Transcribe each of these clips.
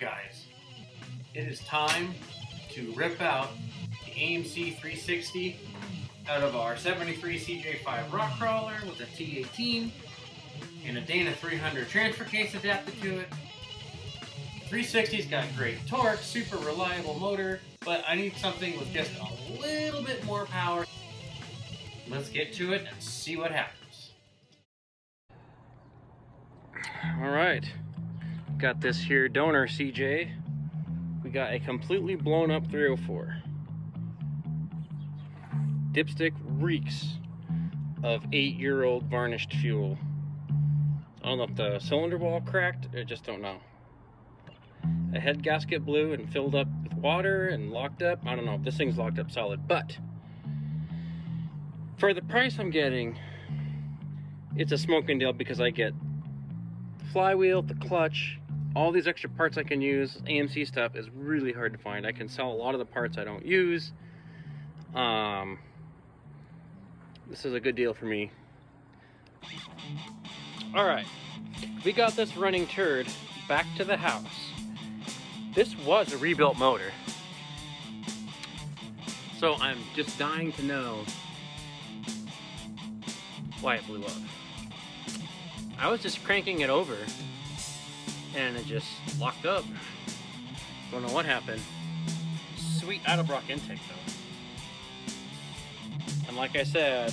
guys, it is time to rip out the AMC 360 out of our 73 cj5 rock crawler with a T18 and a Dana 300 transfer case adapted to it. The 360's got great torque, super reliable motor, but I need something with just a little bit more power. Let's get to it and see what happens. Alright, got this here donor CJ. We got a completely blown up 304. Dipstick reeks of 8-year-old varnished fuel. I don't know if the cylinder wall cracked, I just don't know. A head gasket blew and filled up with water and locked up. I don't know if this thing's locked up solid, but for the price I'm getting, it's a smoking deal because I get the flywheel, the clutch, all these extra parts I can use. AMC stuff is really hard to find. I can sell a lot of the parts I don't use. This is a good deal for me. Alright, we got this running turd back to the house. This was a rebuilt motor. So I'm just dying to know why it blew up. I was just cranking it over and it just locked up. Don't know what happened. Sweet out-of-block intake though. And like I said,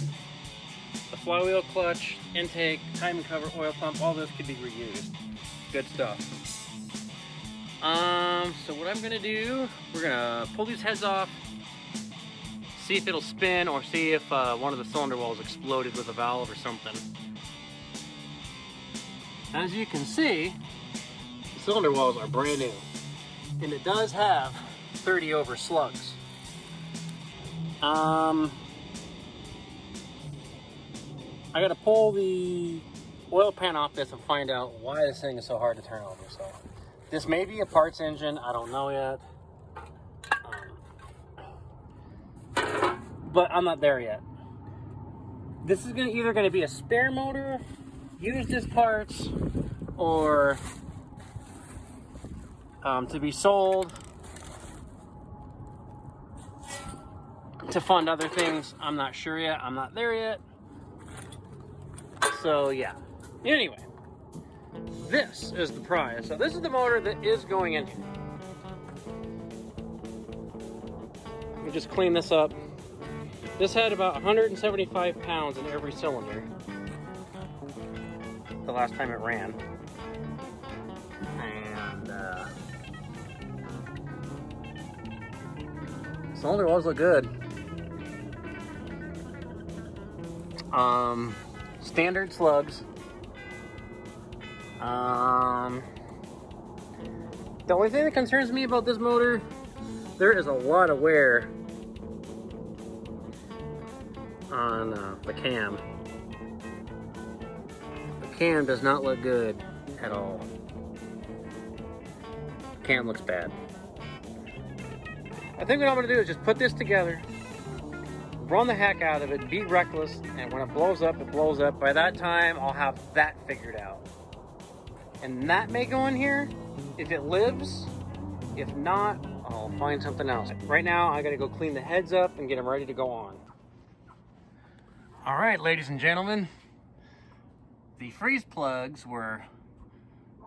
the flywheel, clutch, intake, timing cover, oil pump, all this could be reused. Good stuff. So what I'm gonna do, we're gonna pull these heads off, see if it'll spin or see if one of the cylinder walls exploded with a valve or something. As you can see, the cylinder walls are brand new. And it does have 30 over slugs. I gotta pull the oil pan off this and find out why this thing is so hard to turn over. So this may be a parts engine, I don't know yet. But I'm not there yet. This is either gonna be a spare motor, used as parts, or to be sold to fund other things. I'm not sure yet, I'm not there yet. So yeah, anyway, this is the prize. So this is the motor that is going in here. Let me just clean this up. This had about 175 pounds in every cylinder the last time it ran. And cylinder walls look good. Standard slugs. The only thing that concerns me about this motor, there is a lot of wear on the cam. The cam does not look good at all. The cam looks bad. I think what I'm gonna do is just put this together, run the heck out of it, be reckless, and when it blows up, it blows up. By that time, I'll have that figured out. And that may go in here if it lives. If not, I'll find something else. Right now, I gotta go clean the heads up and get them ready to go on. All right, ladies and gentlemen, the freeze plugs were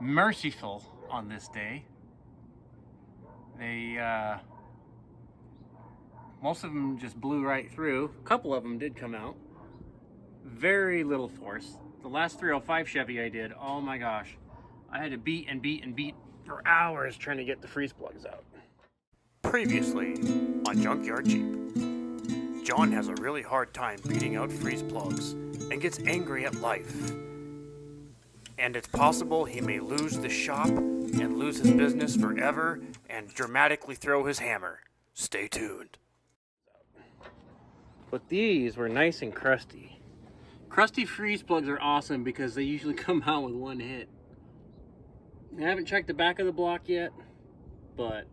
merciful on this day. They, most of them just blew right through. A couple of them did come out. Very little force. The last 305 Chevy I did, oh my gosh. I had to beat and beat and beat for hours trying to get the freeze plugs out. Previously on Junkyard Jeep. John has a really hard time beating out freeze plugs and gets angry at life. And it's possible he may lose the shop and lose his business forever and dramatically throw his hammer. Stay tuned. But these were nice and crusty. Crusty freeze plugs are awesome because they usually come out with one hit. I haven't checked the back of the block yet, but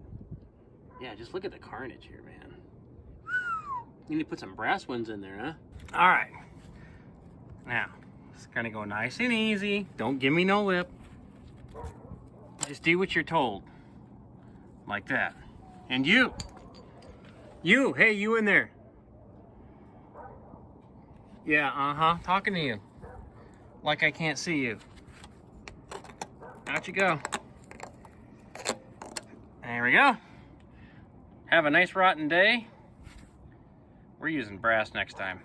yeah, just look at the carnage here, man. You need to put some brass ones in there, huh? All right. Now, it's gonna go nice and easy. Don't give me no lip. Just do what you're told. Like that. And you! You! Hey, you in there! Yeah, uh-huh. Talking to you. Like I can't see you. Out you go. There we go. Have a nice rotten day. We're using brass next time.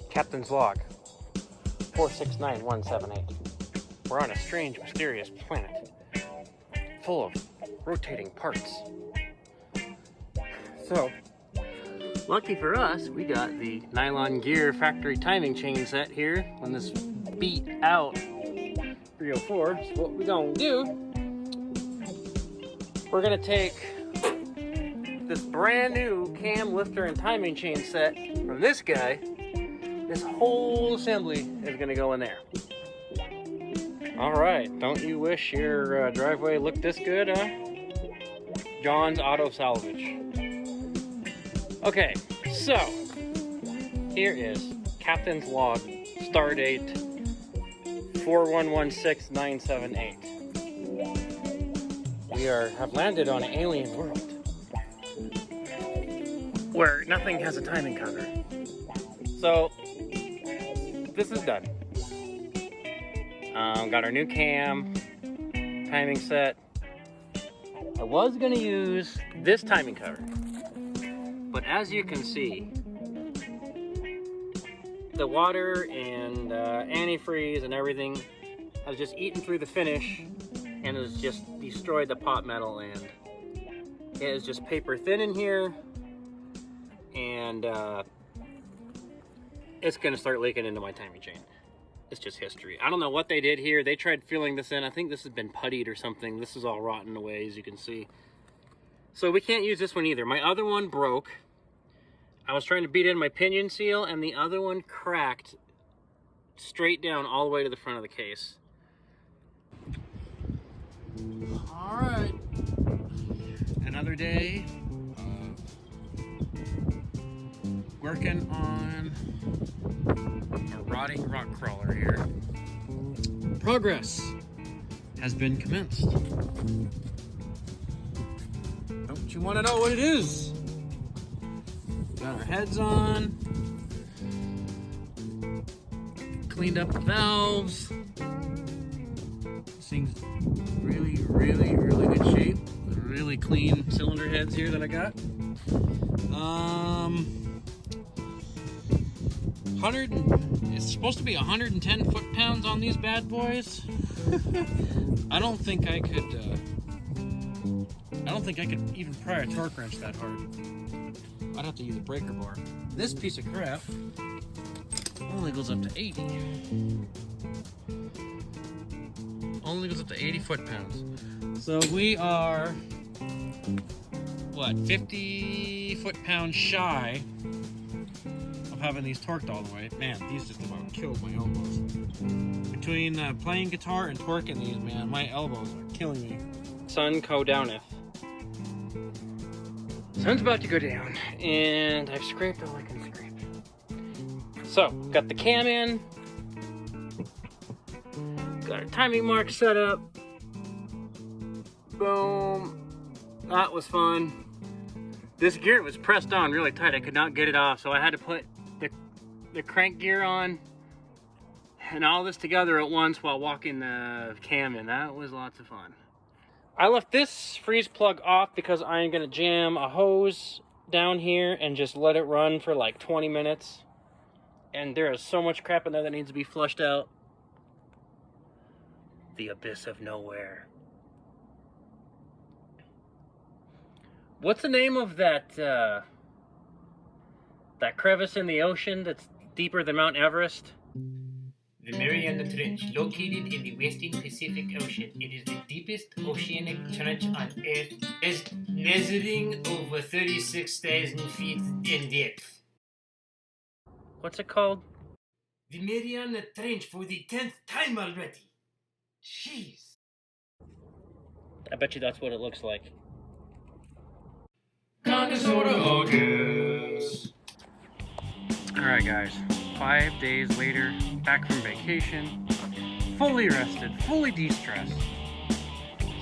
Captain's log 469178. We're on a strange, mysterious planet full of rotating parts. So, lucky for us, we got the nylon gear factory timing chain set here on this beat out 304. So what we're gonna do, we're gonna take this brand new cam lifter and timing chain set from this guy. This whole assembly is gonna go in there. All right, don't you wish your driveway looked this good, huh? John's Auto Salvage. Okay, so here is Captain's log, star date 4116978. We have landed on an alien world where nothing has a timing cover. So this is done. Got our new cam, timing set. I was gonna use this timing cover, but as you can see, the water and antifreeze and everything has just eaten through the finish and has just destroyed the pot metal, and it is just paper thin in here, and it's gonna start leaking into my timing chain. It's just history. I don't know what they did here. They tried filling this in. I think this has been puttied or something. This is all rotten away, as you can see. So we can't use this one either. My other one broke. I was trying to beat in my pinion seal, and the other one cracked straight down all the way to the front of the case. All right. Another day working on a rotting rock crawler here. Progress has been commenced. Don't you want to know what it is? Got our heads on. Cleaned up the valves. This thing's really good shape. Really clean cylinder heads here that I got. 100, it's supposed to be 110 foot-pounds on these bad boys. I don't think I could even pry a torque wrench that hard. I'd have to use a breaker bar. This piece of crap only goes up to 80. Only goes up to 80 foot-pounds. So we are, what, 50 foot-pounds shy of having these torqued all the way. Man, these just about killed my elbows. Between playing guitar and torquing these, man, my elbows are killing me. Sun go downeth. Sun's about to go down, and I've scraped all I can scrape. So, got the cam in. Got a timing mark set up. Boom. That was fun. This gear was pressed on really tight. I could not get it off, so I had to put the crank gear on and all this together at once while walking the cam in. That was lots of fun. I left this freeze plug off because I'm gonna jam a hose down here and just let it run for like 20 minutes. And there is so much crap in there that needs to be flushed out. The abyss of nowhere. What's the name of that crevice in the ocean that's deeper than Mount Everest? The Mariana Trench, located in the western Pacific Ocean. It is the deepest oceanic trench on Earth, is measuring over 36,000 feet in depth. What's it called? the Mariana Trench for the 10th time already. Jeez. I bet you that's what it looks like. Alright guys, 5 days later, back from vacation, fully rested, fully de-stressed.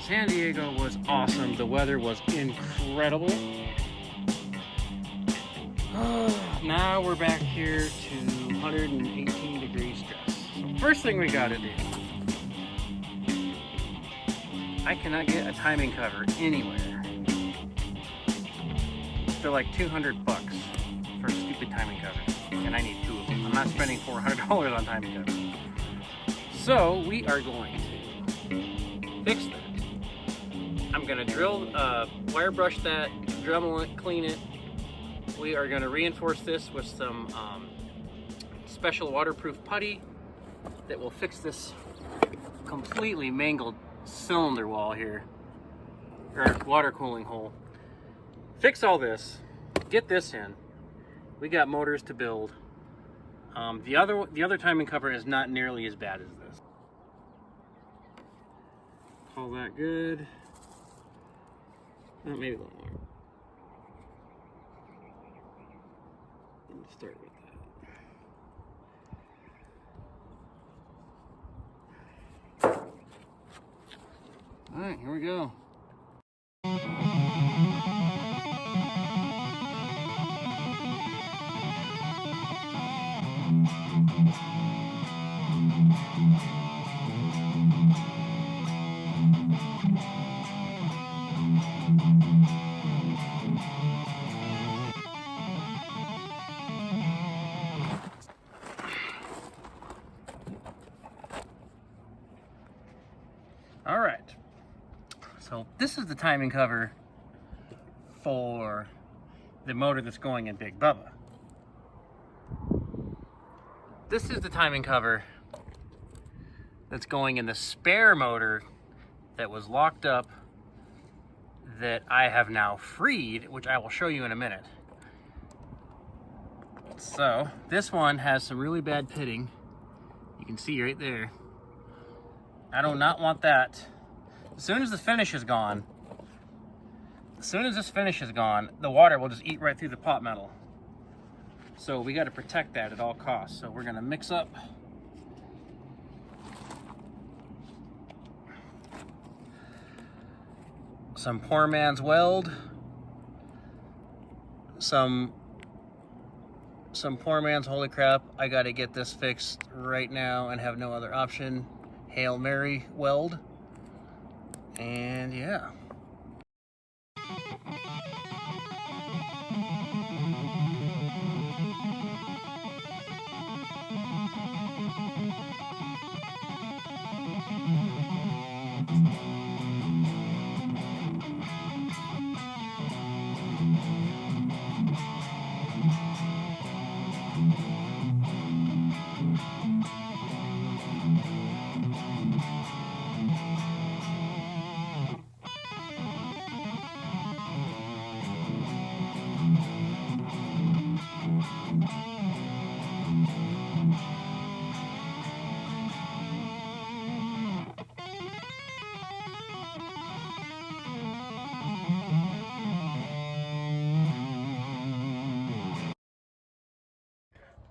San Diego was awesome, the weather was incredible. Now we're back here to 118 degrees stress. So first thing we gotta do, I cannot get a timing cover anywhere. They're like $200 for a stupid timing cover, and I need 2 of them. I'm not spending $400 on timing covers. So we are going to fix that. I'm gonna wire brush that, Dremel it, clean it. We are gonna reinforce this with some special waterproof putty that will fix this completely mangled cylinder wall here, or water cooling hole. Fix all this, get this in. We got motors to build. The other timing cover is not nearly as bad as this. All that good. Oh, maybe a little more. Let's start with that. All right, here we go. All right, so this is the timing cover for the motor that's going in Big Bubba. This is the timing cover that's going in the spare motor that was locked up that I have now freed, which I will show you in a minute. So this one has some really bad pitting. You can see right there. I do not want that. As soon as the finish is gone, the water will just eat right through the pot metal. So we got to protect that at all costs. So we're going to mix up some poor man's weld, some poor man's holy crap, I got to get this fixed right now and have no other option. Hail Mary weld, and yeah.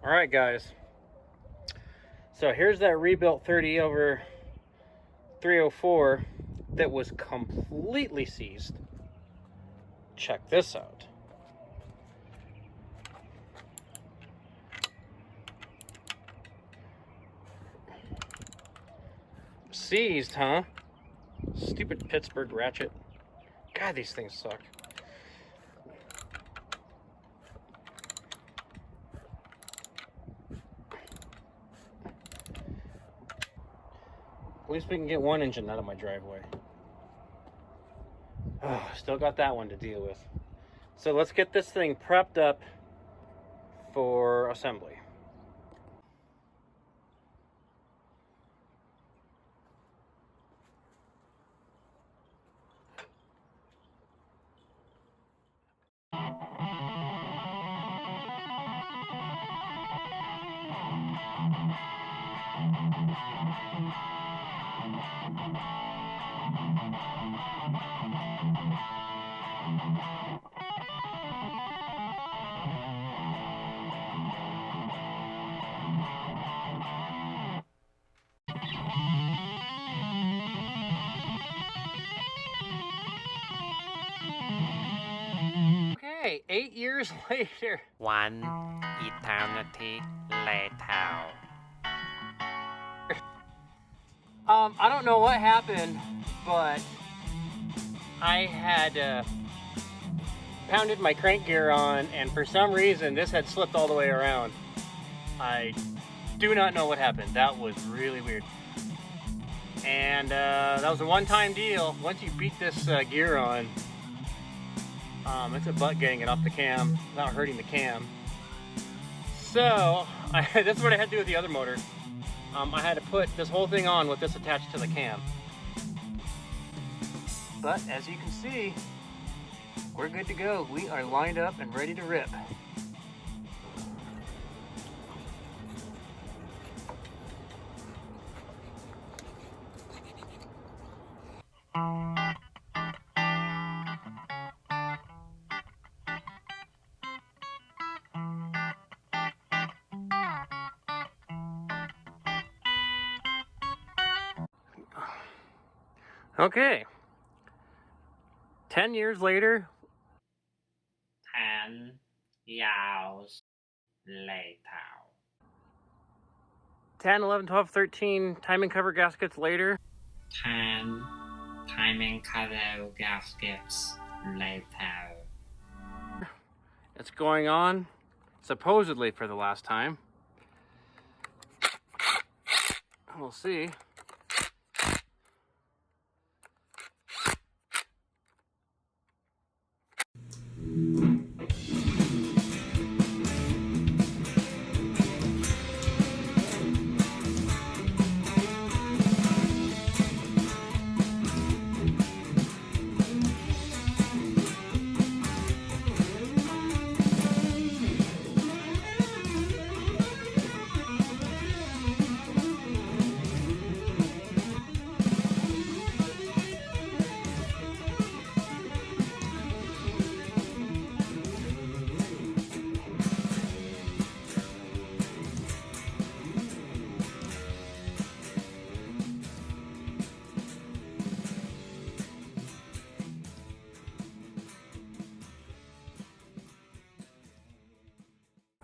All right, guys. So here's that rebuilt 30 over 304 that was completely seized. Check this out. Seized, huh? Stupid Pittsburgh ratchet. God, these things suck. At least we can get one engine out of my driveway. Oh, still got that one to deal with. So let's get this thing prepped up for assembly. Okay, 8 years later. One eternity later. I don't know what happened, but I had pounded my crank gear on, and for some reason this had slipped all the way around. I do not know what happened. That was really weird. And that was a one-time deal. Once you beat this gear on, it's a butt getting it off the cam without hurting the cam. So that's what I had to do with the other motor. I had to put this whole thing on with this attached to the cam. But as you can see, we're good to go. We are lined up and ready to rip. Okay. 10 years later. 10 years later. 10, 11, 12, 13 timing cover gaskets later. 10 timing cover gaskets later. It's going on, supposedly for the last time. We'll see.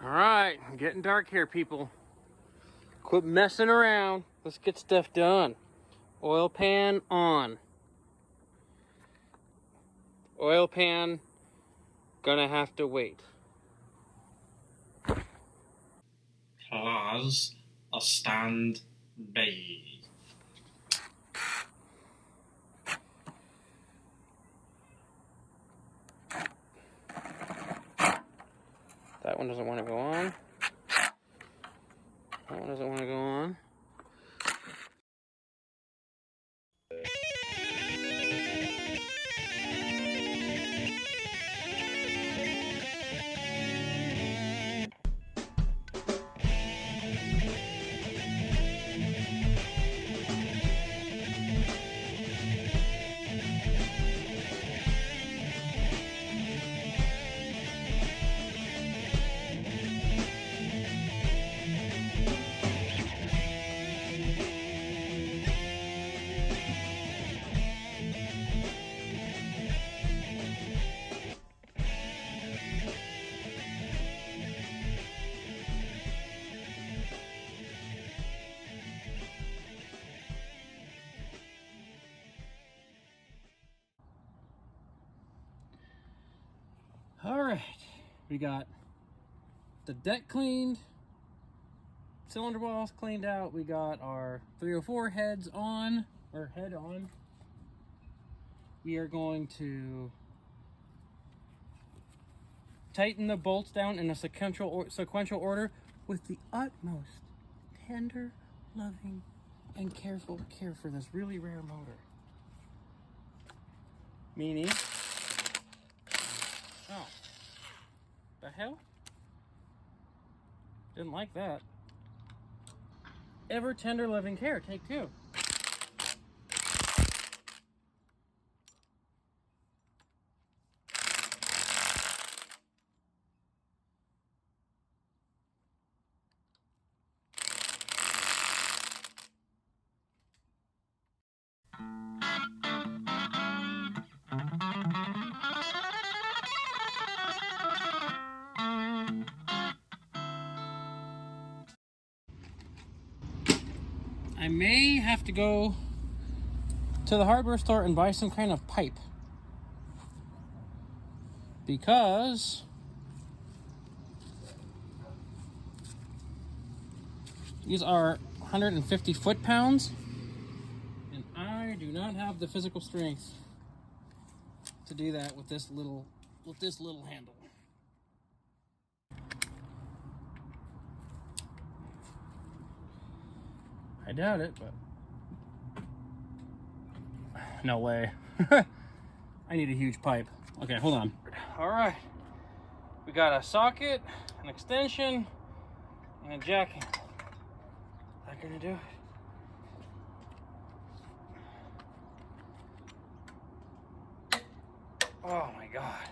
All right, getting dark here, people. Quit messing around. Let's get stuff done. Oil pan on. Oil pan gonna have to wait. Plus a stand by. That one doesn't want to go on. That one doesn't want to go on. All right, we got the deck cleaned, cylinder walls cleaned out. We got our 304 heads on, or head on. We are going to tighten the bolts down in a sequential order with the utmost tender, loving, and careful care for this really rare motor. Meaning, oh, the hell? Didn't like that. Ever tender, loving care. Take two. I may have to go to the hardware store and buy some kind of pipe. Because these are 150 foot-pounds, and I do not have the physical strength to do that with this little handle. I doubt it, but no way. I need a huge pipe. Okay, hold on. All right, we got a socket, an extension, and a jack handle. Is that gonna do it? Oh my God.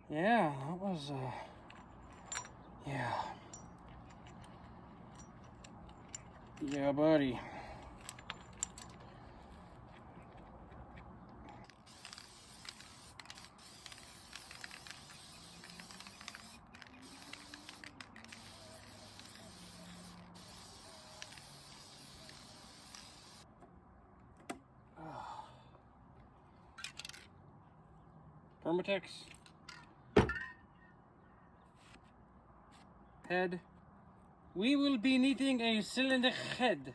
Yeah, that was, yeah. Yeah, buddy. Permatex. Head. We will be needing a cylinder head.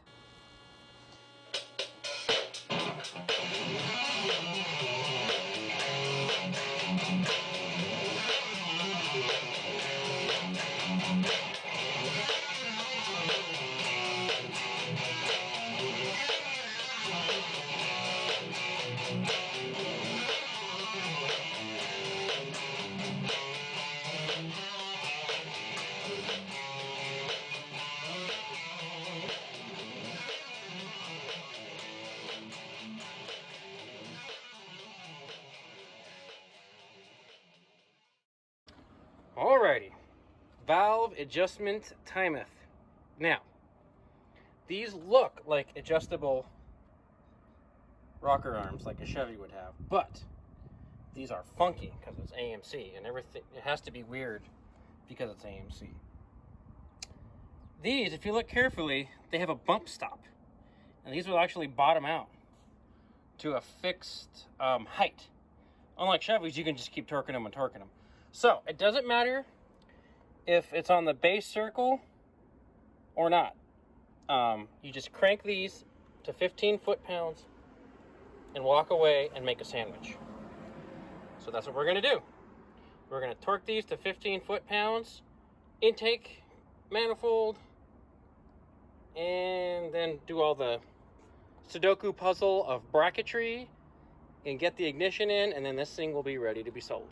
Alrighty, valve adjustment timeth. Now, these look like adjustable rocker arms like a Chevy would have, but these are funky because it's AMC, and everything, it has to be weird because it's AMC. These, if you look carefully, they have a bump stop, and these will actually bottom out to a fixed height. Unlike Chevys, you can just keep torquing them and torquing them. So, it doesn't matter if it's on the base circle or not. You just crank these to 15 foot-pounds and walk away and make a sandwich. So that's what we're going to do. We're going to torque these to 15 foot-pounds, intake, manifold, and then do all the Sudoku puzzle of bracketry and get the ignition in, and then this thing will be ready to be sold.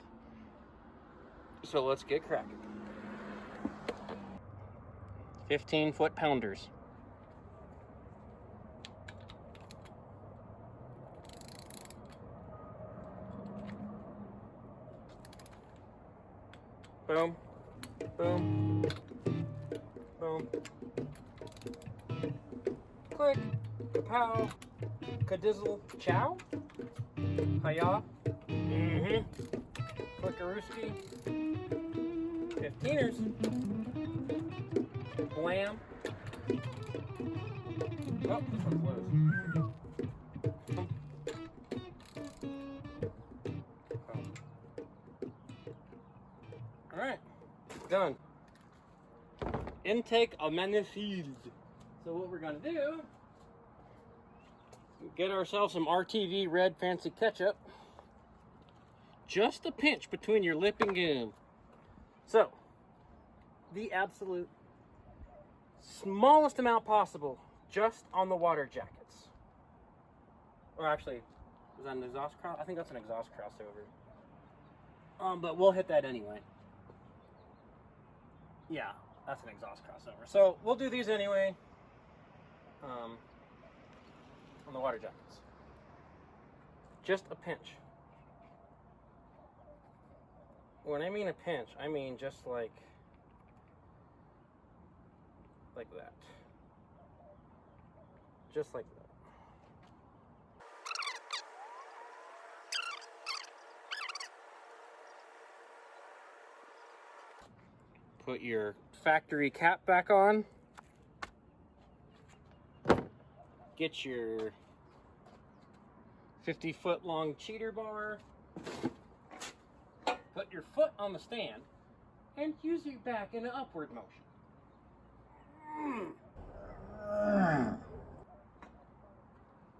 So let's get cracking. 15 foot-pounders. Boom, boom, boom. Click, kapow, kadizzle, chow. Hiya. Mm-hmm. Clickarooski. 15ers. Blam. Oh, this one's loose. Alright. Done. Intake of manifold. So what we're going to do, get ourselves some RTV red fancy ketchup. Just a pinch between your lip and gum. So, the absolute smallest amount possible, just on the water jackets. Or actually, is that an exhaust cross? I think that's an exhaust crossover. But we'll hit that anyway. Yeah, that's an exhaust crossover. So we'll do these anyway. On the water jackets. Just a pinch. When I mean a pinch, I mean just like that. Just like that. Put your factory cap back on. Get your 50-foot long cheater bar. Put your foot on the stand and use your back in an upward motion.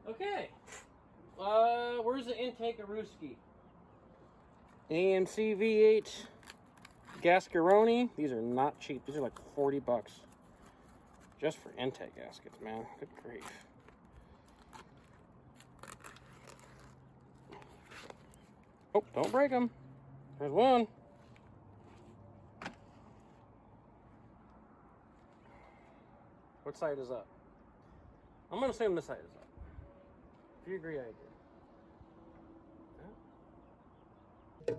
Okay. Where's the intake of Ruski? AMC V8 Gascaroni. These are not cheap. These are like 40 bucks. Just for intake gaskets, man. Good grief. Oh, don't break them. There's one. What side is up? I'm going to assume this side is up. If you agree, I agree. Okay.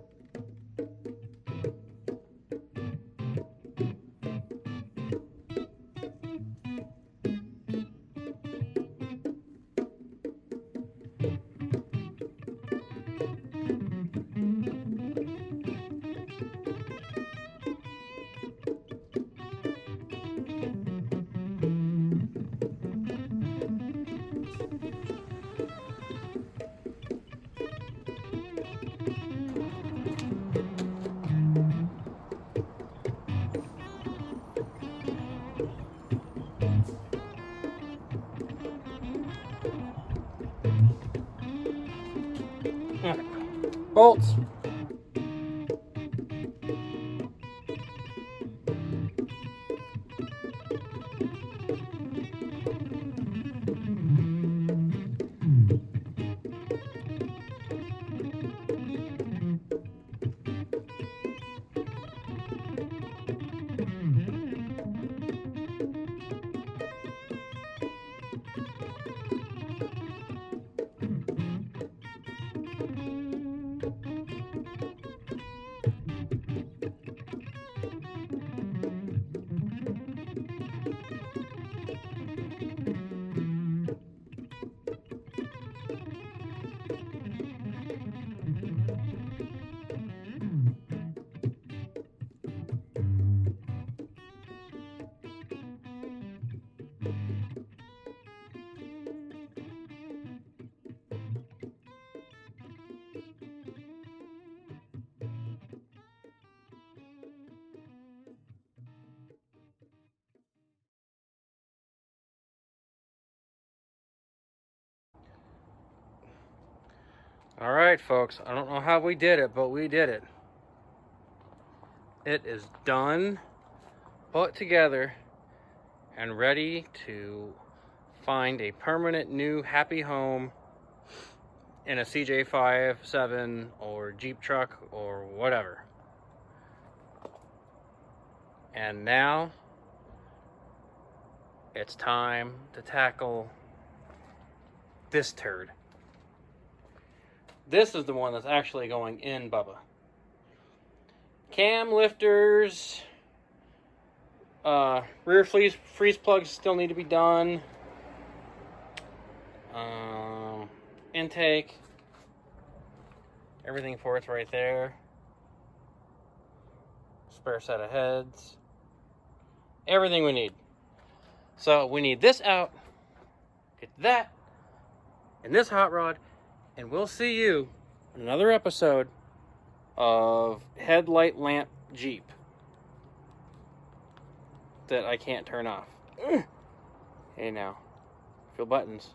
Bolts. All right, folks. I don't know how we did it, but we did it. It is done, put together, and ready to find a permanent new happy home in a cj5, 7, or Jeep truck, or whatever. And now, it's time to tackle this turd. This is the one that's actually going in, Bubba. Cam lifters, rear freeze plugs still need to be done. Intake. Everything for it's right there. Spare set of heads. Everything we need. So we need this out, get that, and this hot rod, and we'll see you in another episode of Headlight Lamp Jeep that I can't turn off. Hey now, feel buttons.